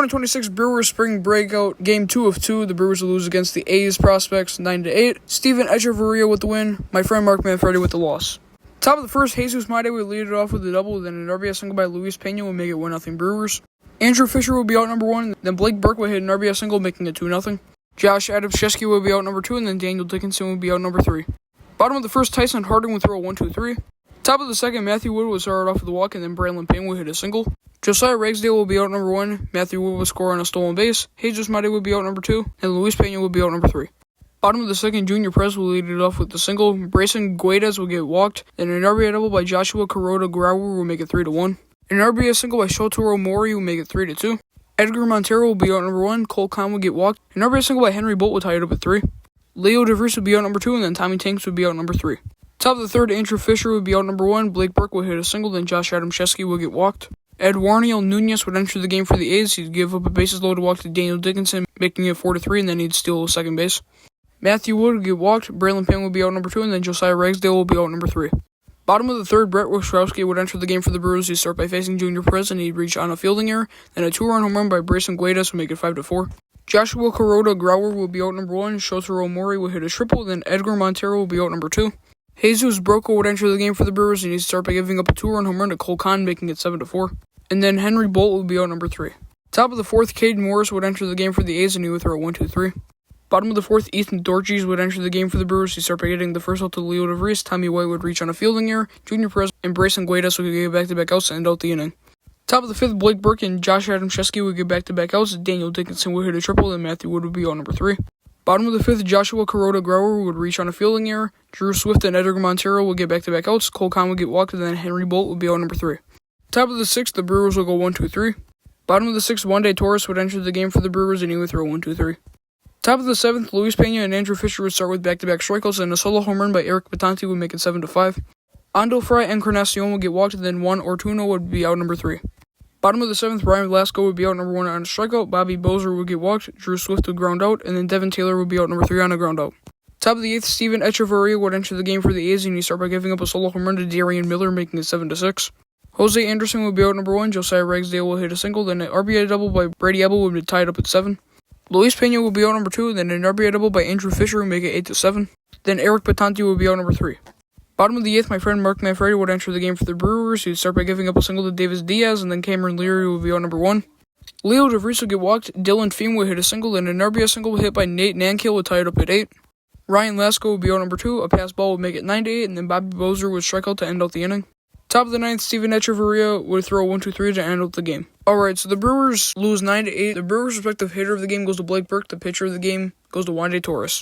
2026 Brewers Spring Breakout, Game 2 of 2. The Brewers will lose against the A's prospects 9-8. Steven Echeverria with the win. My friend Mark Manfredi with the loss. Top of the first, Jesus Made would lead it off with a double, then an RBI single by Luis Pena would make it 1-0 Brewers. Andrew Fisher would be out number 1, then Blake Burke would hit an RBI single, making it 2-0. Josh Adams-Shesky would be out number 2, and then Daniel Dickinson would be out number 3. Bottom of the first, Tyson Harding would throw a 1-2-3. Top of the second, Matthew Wood would start off with a walk, and then Brandon Payne would hit a single. Josiah Ragsdale will be out number 1, Matthew Wood would score on a stolen base, Jesus Made would be out number 2, and Luis Pena would be out number 3. Bottom of the second, Junior Perez will lead it off with the single, Brayson Guedes will get walked, then an RBI double by Joshua Kuroda Grauer will make it 3-1. An RBI single by Shotaro Mori will make it 3-2. Edgar Montero will be out number 1, Cole Kahn will get walked, an RBI single by Henry Bolt will tie it up at 3. Leo DeVries would be out number 2, and then Tommy Tanks would be out number 3. Top of the third, Andrew Fisher would be out number 1, Blake Burke would hit a single, then Josh Adams-Shesky will get walked. Eduardo Nunez would enter the game for the A's. He'd give up a bases loaded walk to Daniel Dickinson, making it 4-3, and then he'd steal second base. Matthew Wood would get walked, Brandon Payne would be out number 2, and then Josiah Ragsdale will be out number 3. Bottom of the third, Brett Wischowski would enter the game for the Brewers. He'd start by facing Junior Perez, and he'd reach on a fielding error. Then a 2-run home run by Brayson Guedes would make it 5-4. Joshua Kuroda Grauer will be out number 1, Shotaro Mori would hit a triple, then Edgar Montero will be out number 2. Jesus Broco would enter the game for the Brewers, and he'd start by giving up a 2-run home run to Cole Kahn, making it 7-4. And then Henry Bolt would be out number 3. Top of the fourth, Caden Morris would enter the game for the A's, and he would throw a 1-2-3. Bottom of the fourth, Ethan Dorjes would enter the game for the Brewers. He'd start by getting the first out to Leo DeVries. Tommy White would reach on a fielding error. Junior Perez and Brayson Guedes would get back-to-back outs to end out the inning. Top of the fifth, Blake Burke and Josh Adams-Shesky would get back-to-back outs. Daniel Dickinson would hit a triple, and Matthew Wood would be out number 3. Bottom of the fifth, Joshua Kuroda Grauer would reach on a fielding error. Drew Swift and Edgar Montero would get back-to-back outs. Cole Kahn would get walked, and then Henry Bolt would be out number 3. Top of the sixth, the Brewers will go 1-2-3. Bottom of the sixth, Wandy Torres would enter the game for the Brewers, and he would throw 1-2-3. Top of the seventh, Luis Pena and Andrew Fisher would start with back-to-back strikeouts, and a solo home run by Eric Batanti would make it 7-5. Ando Fry and Encarnacion would get walked, and then Juan Ortuno would be out number 3. Bottom of the seventh, Ryan Velasco would be out number 1 on a strikeout, Bobby Bozer would get walked, Drew Swift would ground out, and then Devin Taylor would be out number 3 on a ground out. Top of the eighth, Steven Echeverria would enter the game for the A's, and he'd start by giving up a solo home run to Darian Miller, making it 7-6. Jose Anderson would be out number 1, Josiah Ragsdale will hit a single, then an RBI double by Brady Ebel would be tied up at 7. Luis Pena will be out number 2, then an RBI double by Andrew Fisher would make it 8-7. Then Eric Batanti would be out number 3. Bottom of the eighth, my friend Mark Manfredi would enter the game for the Brewers. He'd start by giving up a single to Davis Diaz, and then Cameron Leary would be out number 1. Leo DeVries would get walked, Dylan Feem would hit a single, and an RBI single hit by Nate Nankill would tie it up at 8. Ryan Lasko would be out number 2, a pass ball would make it 9-8, and then Bobby Bozer would strike out to end out the inning. Top of the ninth, Steven Echeverria would throw a 1-2-3 to end out the game. Alright, so the Brewers lose 9-8. The Brewers' respective hitter of the game goes to Blake Burke. The pitcher of the game goes to Wandy Torres.